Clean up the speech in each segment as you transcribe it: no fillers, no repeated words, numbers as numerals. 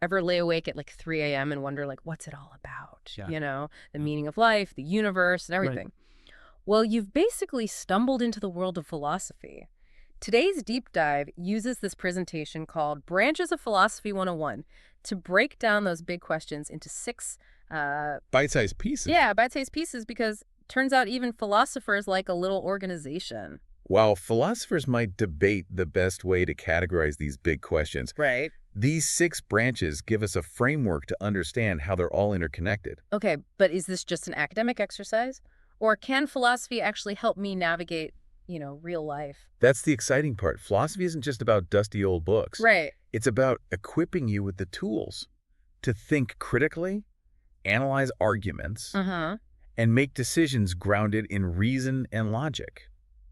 Ever lay awake at like 3 a.m. and wonder like, what's it all about? Yeah. The meaning of life, the universe, and Right. everything. Well, you've basically stumbled into the world of philosophy. Today's deep dive uses this presentation called Branches of Philosophy 101 to break down those big questions into six, Bite-sized pieces. yeah, bite-sized pieces because turns out even philosophers like a little organization. While philosophers might debate the best way to categorize these big questions, Right. these 6 branches give us a framework to understand how they're all interconnected. Okay, but is this just an academic exercise? Or can philosophy actually help me navigate, real life? That's the exciting part. Philosophy isn't just about dusty old books. Right. It's about equipping you with the tools to think critically, analyze arguments, Uh-huh. and make decisions grounded in reason and logic.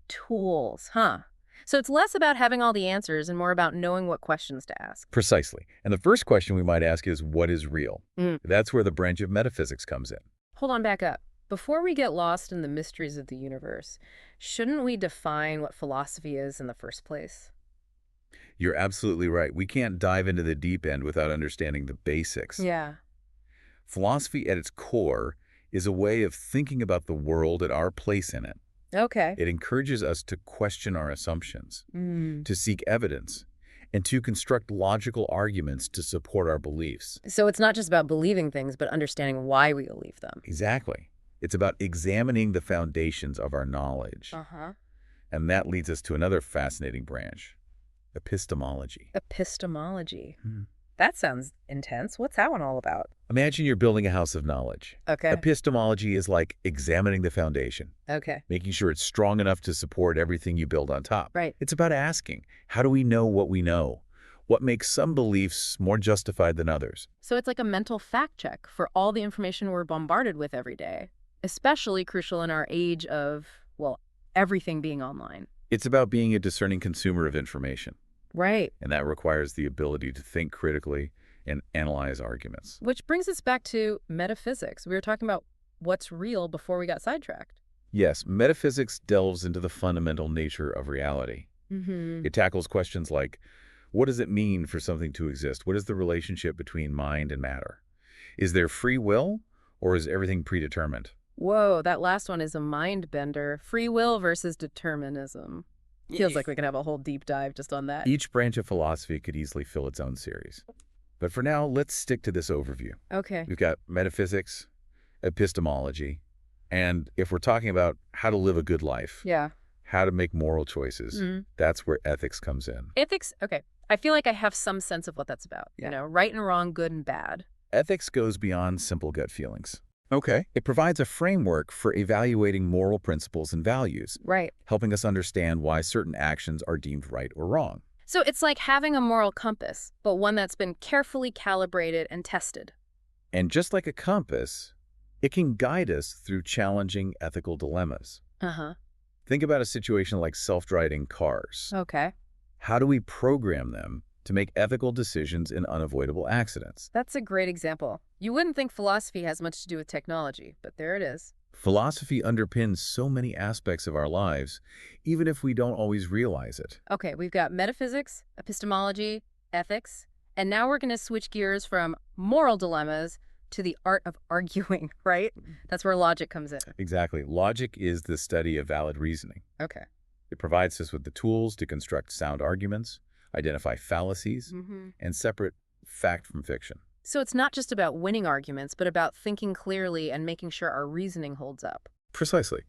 Tools, huh? So it's less about having all the answers and more about knowing what questions to ask. Precisely. And the first question we might ask is, what is real? Mm. That's where the branch of metaphysics comes in. Hold on, back up. Before we get lost in the mysteries of the universe, shouldn't we define what philosophy is in the first place? You're absolutely right. We can't dive into the deep end without understanding the basics. Yeah. Philosophy at its core is a way of thinking about the world and our place in it. Okay. It encourages us to question our assumptions, Mm. to seek evidence, and to construct logical arguments to support our beliefs. So it's not just about believing things, but understanding why we believe them. Exactly. It's about examining the foundations of our knowledge. Uh-huh. And that leads us to another fascinating branch, epistemology. Epistemology. Hmm. That sounds intense. What's that one all about? Imagine you're building a house of knowledge. Okay. Epistemology is like examining the foundation, Okay. making sure it's strong enough to support everything you build on top. Right. It's about asking, how do we know what we know? What makes some beliefs more justified than others? So it's like a mental fact check for all the information we're bombarded with every day, especially crucial in our age of, well, everything being online. It's about being a discerning consumer of information, Right. and that requires the ability to think critically and analyze arguments. Which brings us back to metaphysics. We were talking about what's real before we got sidetracked. Yes, metaphysics delves into the fundamental nature of reality. Mm-hmm. It tackles questions like, what does it mean for something to exist? What is the relationship between mind and matter? Is there free will, or is everything predetermined? Whoa, that last one is a mind bender. Free will versus determinism. Feels like we could have a whole deep dive just on that. Each branch of philosophy could easily fill its own series. But for now, let's stick to this overview. Okay. We've got metaphysics, epistemology, and if we're talking about how to live a good life, Yeah. how to make moral choices, Mhm. that's where ethics comes in. Ethics, okay. I feel like I have some sense of what that's about. Yeah. Right and wrong, good and bad. Ethics goes beyond simple gut feelings. Okay. It provides a framework for evaluating moral principles and values, Right. helping us understand why certain actions are deemed right or wrong. So it's like having a moral compass, but one that's been carefully calibrated and tested. And just like a compass, it can guide us through challenging ethical dilemmas. Uh-huh. Think about a situation like self-driving cars. Okay. How do we program them to make ethical decisions in unavoidable accidents? That's a great example. You wouldn't think philosophy has much to do with technology, but there it is. Philosophy underpins so many aspects of our lives, even if we don't always realize it. Okay, we've got metaphysics, epistemology, ethics, and now we're going to switch gears from moral dilemmas to the art of arguing, right? That's where logic comes in. Exactly. Logic is the study of valid reasoning. Okay. It provides us with the tools to construct sound arguments, identify fallacies, Mm-hmm. and separate fact from fiction. So it's not just about winning arguments, but about thinking clearly and making sure our reasoning holds up. Precisely.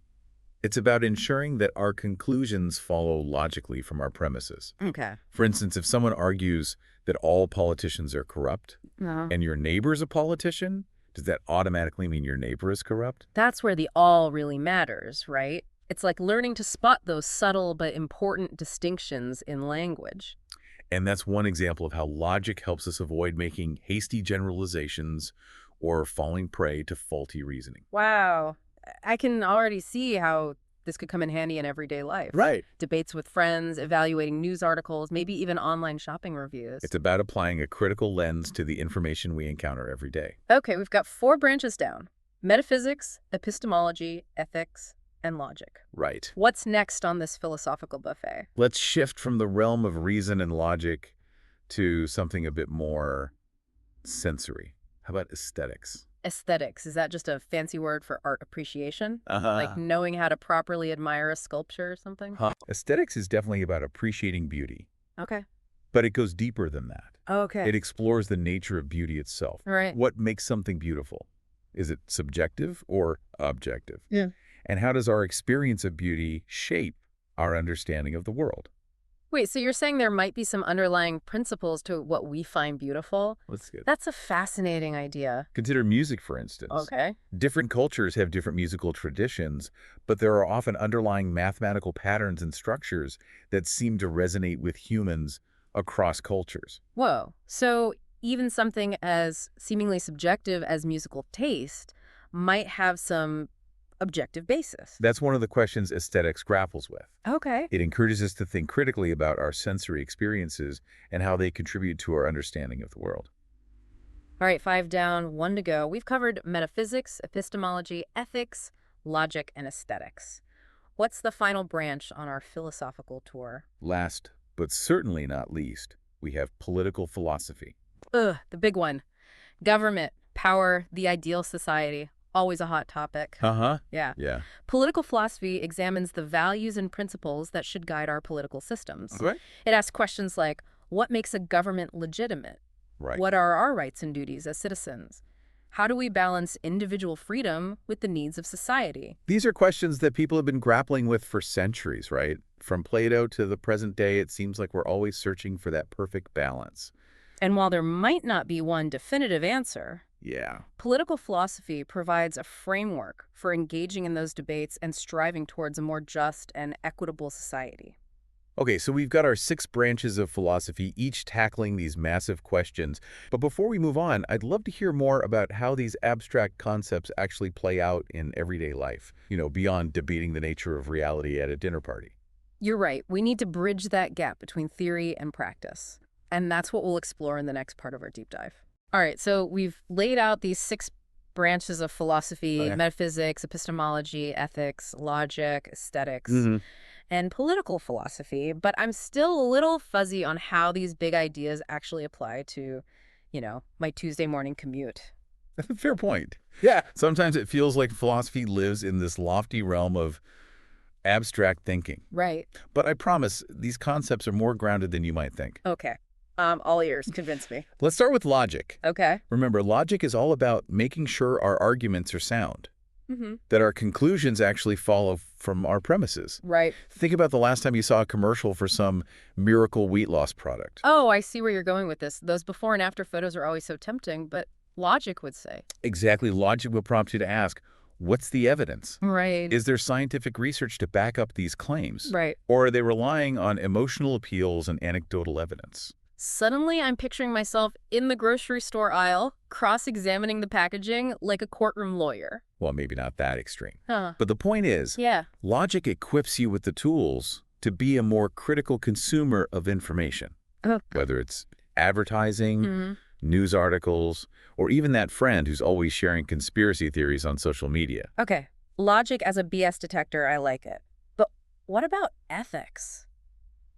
It's about ensuring that our conclusions follow logically from our premises. Okay. For instance, if someone argues that all politicians are corrupt Uh-huh. and your neighbor's a politician, does that automatically mean your neighbor is corrupt? That's where the all really matters, right? It's like learning to spot those subtle but important distinctions in language. And that's one example of how logic helps us avoid making hasty generalizations or falling prey to faulty reasoning. Wow. I can already see how this could come in handy in everyday life. Right. Debates with friends, evaluating news articles, maybe even online shopping reviews. It's about applying a critical lens to the information we encounter every day. Okay, we've got 4 branches down. Metaphysics, epistemology, ethics, and logic. Right. What's next on this philosophical buffet? Let's shift from the realm of reason and logic to something a bit more sensory. How about aesthetics? Aesthetics, is that just a fancy word for art appreciation? Like Uh-huh. knowing how to properly admire a sculpture or something? Aesthetics is definitely about appreciating beauty, Okay. but it goes deeper than that. Okay. It explores the nature of beauty itself. Right. What makes something beautiful? Is it subjective or objective? Yeah. And how does our experience of beauty shape our understanding of the world? Wait, so you're saying there might be some underlying principles to what we find beautiful? That's good. That's a fascinating idea. Consider music, for instance. Okay. Different cultures have different musical traditions, but there are often underlying mathematical patterns and structures that seem to resonate with humans across cultures. Whoa. So even something as seemingly subjective as musical taste might have some objective basis. That's one of the questions aesthetics grapples with. Okay. It encourages us to think critically about our sensory experiences and how they contribute to our understanding of the world. All right, 5 down, 1 to go. We've covered metaphysics, epistemology, ethics, logic, and aesthetics. What's the final branch on our philosophical tour? Last, but certainly not least, we have political philosophy. Ugh, the big one. Government, power, the ideal society. Always a hot topic. Uh-huh. Yeah. Yeah. Political philosophy examines the values and principles that should guide our political systems. Right. It asks questions like, what makes a government legitimate? Right. What are our rights and duties as citizens? How do we balance individual freedom with the needs of society? These are questions that people have been grappling with for centuries, right? From Plato to the present day, it seems like we're always searching for that perfect balance. And while there might not be one definitive answer, Yeah. political philosophy provides a framework for engaging in those debates and striving towards a more just and equitable society. Okay, so we've got our 6 branches of philosophy, each tackling these massive questions. But before we move on, I'd love to hear more about how these abstract concepts actually play out in everyday life, beyond debating the nature of reality at a dinner party. You're right. We need to bridge that gap between theory and practice. And that's what we'll explore in the next part of our deep dive. All right, so we've laid out these 6 branches of philosophy, Okay. metaphysics, epistemology, ethics, logic, aesthetics, Mm-hmm. and political philosophy, but I'm still a little fuzzy on how these big ideas actually apply to, my Tuesday morning commute. Fair point. Yeah. Sometimes it feels like philosophy lives in this lofty realm of abstract thinking. Right. But I promise, these concepts are more grounded than you might think. Okay. All ears. Convince me. Let's start with logic. Okay. Remember, logic is all about making sure our arguments are sound, Mm-hmm. that our conclusions actually follow from our premises. Right. Think about the last time you saw a commercial for some miracle weight loss product. Oh, I see where you're going with this. Those before and after photos are always so tempting, but logic would say. Exactly. Logic will prompt you to ask, what's the evidence? Right. Is there scientific research to back up these claims? Right. Or are they relying on emotional appeals and anecdotal evidence? Suddenly, I'm picturing myself in the grocery store aisle, cross-examining the packaging like a courtroom lawyer. Well, maybe not that extreme. Huh. But the point is, Yeah. logic equips you with the tools to be a more critical consumer of information, Oh. whether it's advertising, Hmm. news articles, or even that friend who's always sharing conspiracy theories on social media. Okay. Logic as a BS detector, I like it. But what about ethics?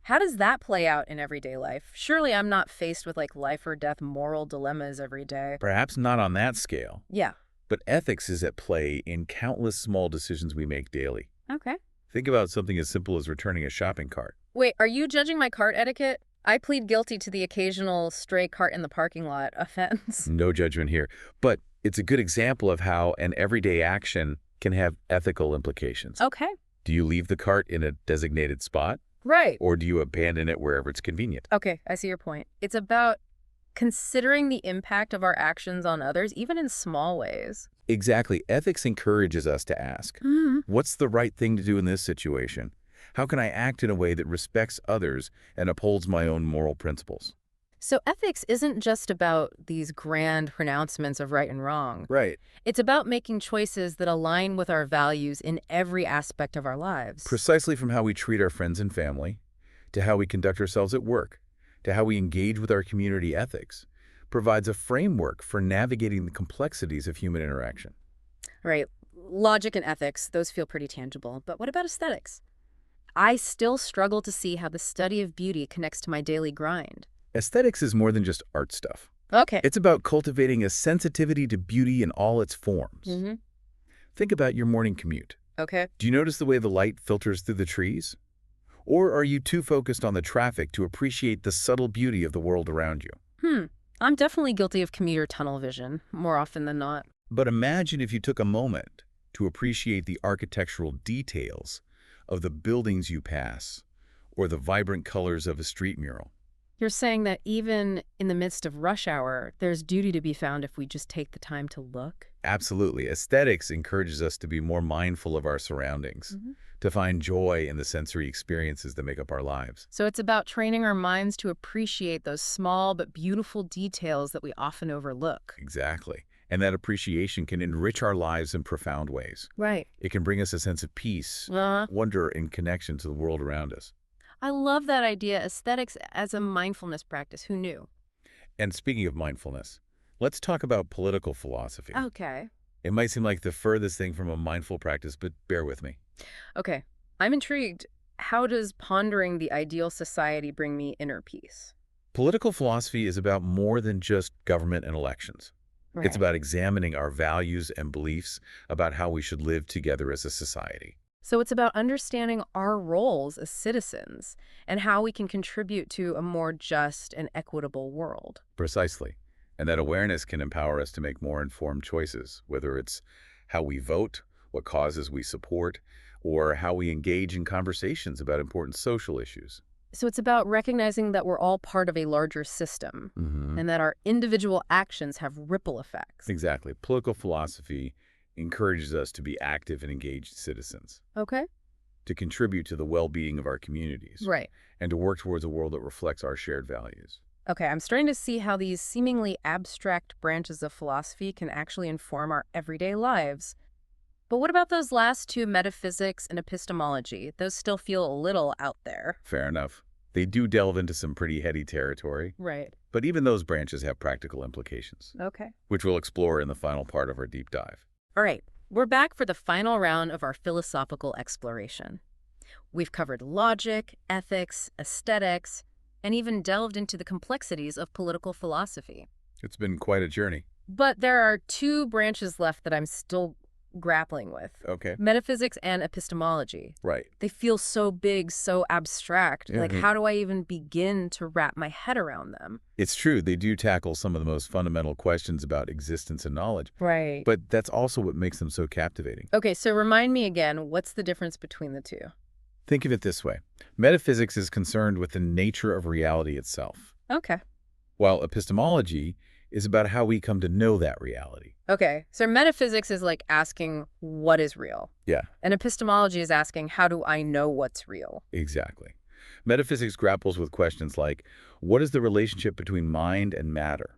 How does that play out in everyday life? Surely I'm not faced with life or death moral dilemmas every day. Perhaps not on that scale, Yeah. but ethics is at play in countless small decisions we make daily. Okay. Think about something as simple as returning a shopping cart. Wait, are you judging my cart etiquette? I plead guilty to the occasional stray cart in the parking lot offense. No judgment here, but it's a good example of how an everyday action can have ethical implications. Okay. Do you leave the cart in a designated spot, Right. or do you abandon it wherever it's convenient? Okay, I see your point. It's about considering the impact of our actions on others, even in small ways. Exactly. Ethics encourages us to ask, what's the right thing to do in this situation? How can I act in a way that respects others and upholds my own moral principles? So ethics isn't just about these grand pronouncements of right and wrong. Right. It's about making choices that align with our values in every aspect of our lives. Precisely from how we treat our friends and family, to how we conduct ourselves at work, to how we engage with our community, ethics provides a framework for navigating the complexities of human interaction. Right. Logic and ethics, those feel pretty tangible. But what about aesthetics? I still struggle to see how the study of beauty connects to my daily grind. Aesthetics is more than just art stuff. Okay. It's about cultivating a sensitivity to beauty in all its forms. Mm-hmm. Think about your morning commute. Okay. Do you notice the way the light filters through the trees? Or are you too focused on the traffic to appreciate the subtle beauty of the world around you? I'm definitely guilty of commuter tunnel vision, more often than not. But imagine if you took a moment to appreciate the architectural details of the buildings you pass, or the vibrant colors of a street mural. You're saying that even in the midst of rush hour, there's beauty to be found if we just take the time to look? Absolutely. Aesthetics encourages us to be more mindful of our surroundings, to find joy in the sensory experiences that make up our lives. So it's about training our minds to appreciate those small but beautiful details that we often overlook. Exactly. And that appreciation can enrich our lives in profound ways. Right. It can bring us a sense of peace, wonder, and connection to the world around us. I love that idea, aesthetics as a mindfulness practice. Who knew? And speaking of mindfulness, let's talk about political philosophy. Okay. It might seem like the furthest thing from a mindful practice, but bear with me. Okay. I'm intrigued. How does pondering the ideal society bring me inner peace? Political philosophy is about more than just government and elections. Right. It's about examining our values and beliefs about how we should live together as a society. So it's about understanding our roles as citizens and how we can contribute to a more just and equitable world. Precisely. And that awareness can empower us to make more informed choices, whether it's how we vote, what causes we support, or how we engage in conversations about important social issues. So it's about recognizing that we're all part of a larger system and that our individual actions have ripple effects. Exactly. Political philosophy encourages us to be active and engaged citizens, Okay. to contribute to the well-being of our communities, Right. and to work towards a world that reflects our shared values. Okay, I'm starting to see how these seemingly abstract branches of philosophy can actually inform our everyday lives. But what about those last two, metaphysics and epistemology? Those still feel a little out there. Fair enough. They do delve into some pretty heady territory, Right. but even those branches have practical implications, Okay. which we'll explore in the final part of our deep dive. All right, we're back for the final round of our philosophical exploration. We've covered logic, ethics, aesthetics, and even delved into the complexities of political philosophy. It's been quite a journey. But there are two branches left that I'm still grappling with. Okay. Metaphysics and epistemology. Right. They feel so big, so abstract. Yeah, Like, how do I even begin to wrap my head around them? It's true, they do tackle some of the most fundamental questions about existence and knowledge, Right. but that's also what makes them so captivating. Okay, so remind me again, what's the difference between the two? Think of it this way. Metaphysics is concerned with the nature of reality itself, Okay. while epistemology is about how we come to know that reality. Okay, so metaphysics is like asking what is real. Yeah, And epistemology is asking how do I know what's real? exactly. Metaphysics grapples with questions like, what is the relationship between mind and matter?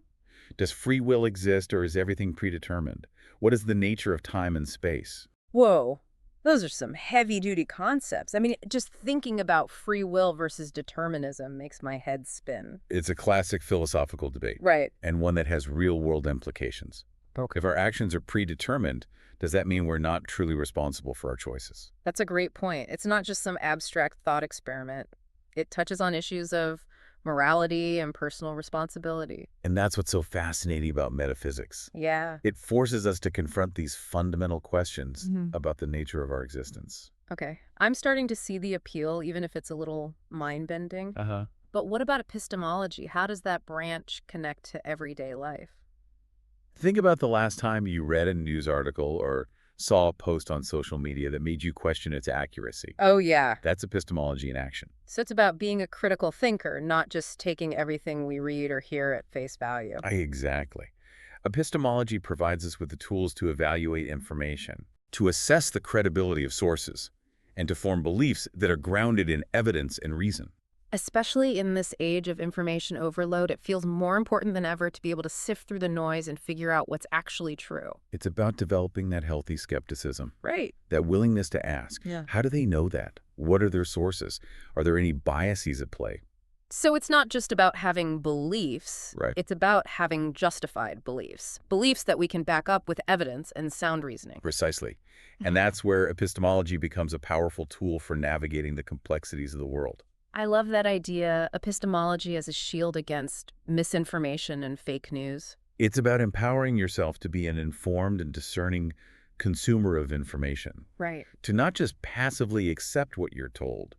Does free will exist, or is everything predetermined? What is the nature of time and space? Whoa, those are some heavy-duty concepts. I mean, just thinking about free will versus determinism makes my head spin. It's a classic philosophical debate, Right. and one that has real-world implications. Okay. If our actions are predetermined, does that mean we're not truly responsible for our choices? That's a great point. It's not just some abstract thought experiment. It touches on issues of morality and personal responsibility. And that's what's so fascinating about metaphysics. Yeah. It forces us to confront these fundamental questions Mhm. about the nature of our existence. Okay. I'm starting to see the appeal, even if it's a little mind-bending. Uh-huh. But what about epistemology? How does that branch connect to everyday life? Think about the last time you read a news article or saw a post on social media that made you question its accuracy. Oh, yeah. That's epistemology in action. So it's about being a critical thinker, not just taking everything we read or hear at face value. Exactly. Epistemology provides us with the tools to evaluate information, to assess the credibility of sources, and to form beliefs that are grounded in evidence and reason. Especially in this age of information overload, it feels more important than ever to be able to sift through the noise and figure out what's actually true. It's about developing that healthy skepticism, Right. that willingness to ask, Yeah. how do they know that? What are their sources? Are there any biases at play? So it's not just about having beliefs. Right. It's about having justified beliefs. Beliefs that we can back up with evidence and sound reasoning. Precisely. And that's where epistemology becomes a powerful tool for navigating the complexities of the world. I love that idea, epistemology as a shield against misinformation and fake news. It's about empowering yourself to be an informed and discerning consumer of information, Right. to not just passively accept what you're told,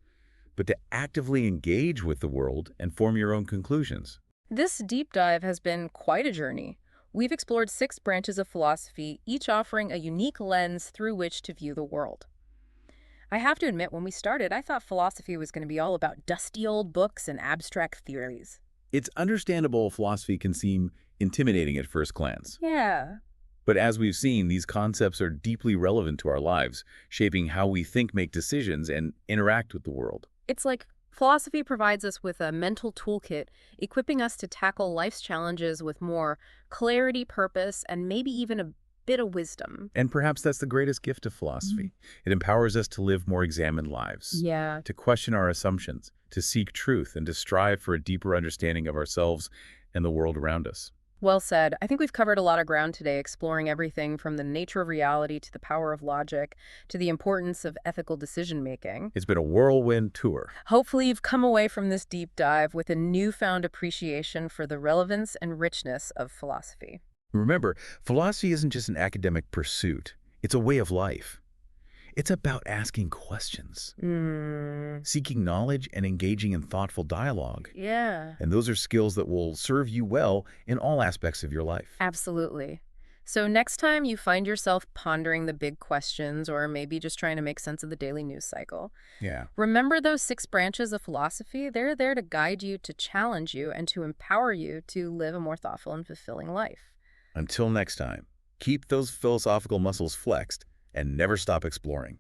but to actively engage with the world and form your own conclusions. This deep dive has been quite a journey. We've explored 6 branches of philosophy, each offering a unique lens through which to view the world. I have to admit, when we started, I thought philosophy was going to be all about dusty old books and abstract theories. It's understandable philosophy can seem intimidating at first glance. Yeah. But as we've seen, these concepts are deeply relevant to our lives, shaping how we think, make decisions, and interact with the world. It's like philosophy provides us with a mental toolkit, equipping us to tackle life's challenges with more clarity, purpose, and maybe even a bit of wisdom. And perhaps that's the greatest gift of philosophy. It empowers us to live more examined lives, Yeah. to question our assumptions, to seek truth, and to strive for a deeper understanding of ourselves and the world around us. Well said. I think we've covered a lot of ground today, exploring everything from the nature of reality to the power of logic to the importance of ethical decision-making. It's been a whirlwind tour. Hopefully, you've come away from this deep dive with a newfound appreciation for the relevance and richness of philosophy. Remember, philosophy isn't just an academic pursuit. It's a way of life. It's about asking questions, seeking knowledge, and engaging in thoughtful dialogue. Yeah. And those are skills that will serve you well in all aspects of your life. Absolutely. So next time you find yourself pondering the big questions or maybe just trying to make sense of the daily news cycle, Yeah. remember those 6 branches of philosophy? They're there to guide you, to challenge you, and to empower you to live a more thoughtful and fulfilling life. Until next time, keep those philosophical muscles flexed and never stop exploring.